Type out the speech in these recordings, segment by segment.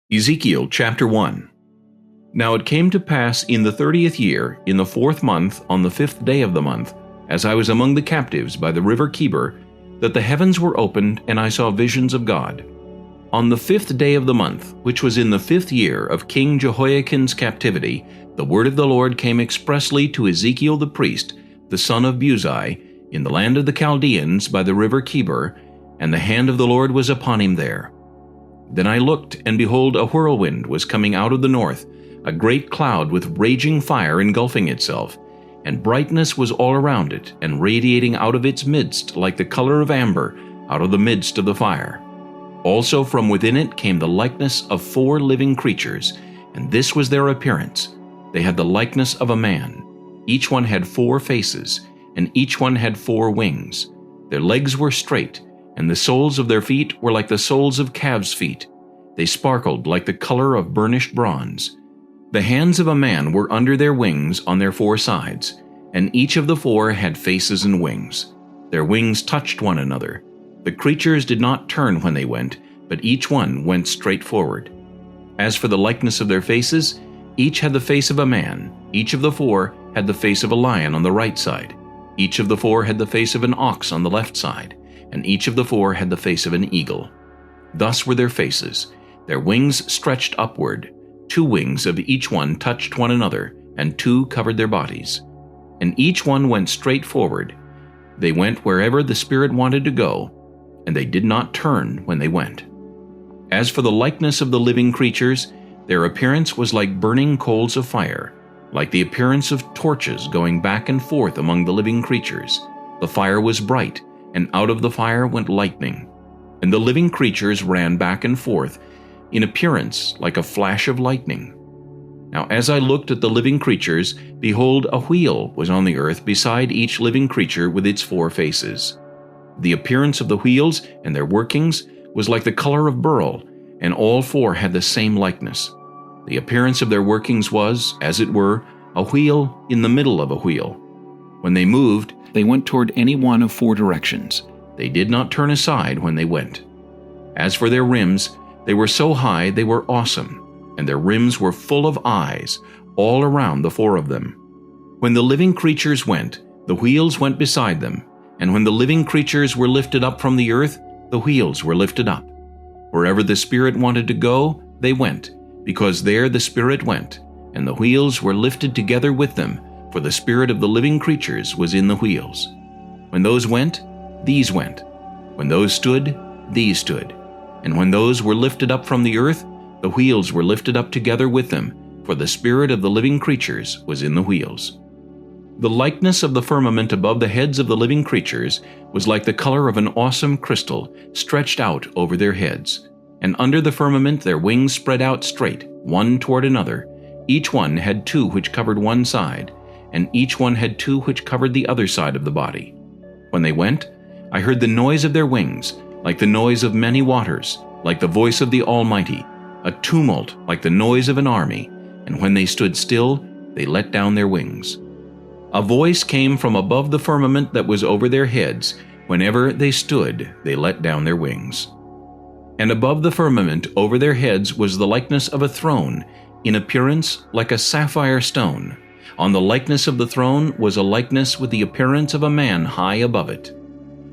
Ezekiel chapter 1. Now it came to pass in the 30th year, in the 4th month, on the 5th day of the month, as I was among the captives by the river Chebar, that the heavens were opened, and I saw visions of God. On the 5th day of the month, which was in the 5th year of King Jehoiachin's captivity, the word of the Lord came expressly to Ezekiel the priest, the son of Buzi, in the land of the Chaldeans by the river Chebar, and the hand of the Lord was upon him there. Then I looked, and behold, a whirlwind was coming out of the north, a great cloud with raging fire engulfing itself, and brightness was all around it, and radiating out of its midst like the color of amber out of the midst of the fire. Also from within it came the likeness of 4 living creatures, and this was their appearance. They had the likeness of a man. Each one had 4 faces, and each one had 4 wings. Their legs were straight, and the soles of their feet were like the soles of calves' feet. They sparkled like the color of burnished bronze. The hands of a man were under their wings on their 4 sides, and each of the 4 had faces and wings. Their wings touched one another. The creatures did not turn when they went, but each one went straight forward. As for the likeness of their faces, each had the face of a man. Each of the 4 had the face of a lion on the right side. Each of the 4 had the face of an ox on the left side, and each of the 4 had the face of an eagle. Thus were their faces. Their wings stretched upward. 2 wings of each one touched one another, and 2 covered their bodies. And each one went straight forward. They went wherever the Spirit wanted to go, and they did not turn when they went. As for the likeness of the living creatures, their appearance was like burning coals of fire, like the appearance of torches going back and forth among the living creatures. The fire was bright, and out of the fire went lightning. And the living creatures ran back and forth, in appearance like a flash of lightning. Now as I looked at the living creatures, behold, a wheel was on the earth beside each living creature with its 4 faces. The appearance of the wheels and their workings was like the color of beryl, and all 4 had the same likeness. The appearance of their workings was, as it were, a wheel in the middle of a wheel. When they moved, they went toward any one of 4 directions. They did not turn aside when they went. As for their rims, they were so high they were awesome, and their rims were full of eyes, all around the 4 of them. When the living creatures went, the wheels went beside them, and when the living creatures were lifted up from the earth, the wheels were lifted up. Wherever the Spirit wanted to go, they went, because there the Spirit went, and the wheels were lifted together with them, for the spirit of the living creatures was in the wheels. When those went, these went. When those stood, these stood. And when those were lifted up from the earth, the wheels were lifted up together with them, for the spirit of the living creatures was in the wheels. The likeness of the firmament above the heads of the living creatures was like the color of an awesome crystal stretched out over their heads. And under the firmament their wings spread out straight, one toward another. Each one had 2 which covered one side, and each one had 2 which covered the other side of the body. When they went, I heard the noise of their wings, like the noise of many waters, like the voice of the Almighty, a tumult like the noise of an army, and when they stood still, they let down their wings. A voice came from above the firmament that was over their heads. Whenever they stood, they let down their wings. And above the firmament over their heads was the likeness of a throne, in appearance like a sapphire stone. On the likeness of the throne was a likeness with the appearance of a man high above it.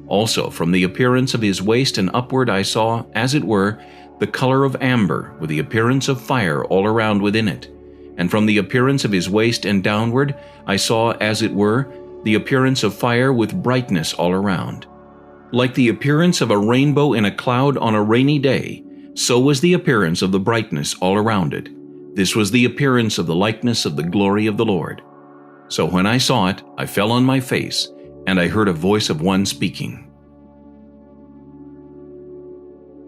Also from the appearance of his waist and upward I saw, as it were, the color of amber, with the appearance of fire all around within it. And from the appearance of his waist and downward I saw, as it were, the appearance of fire with brightness all around. Like the appearance of a rainbow in a cloud on a rainy day, so was the appearance of the brightness all around it. This was the appearance of the likeness of the glory of the Lord. So when I saw it, I fell on my face, and I heard a voice of one speaking.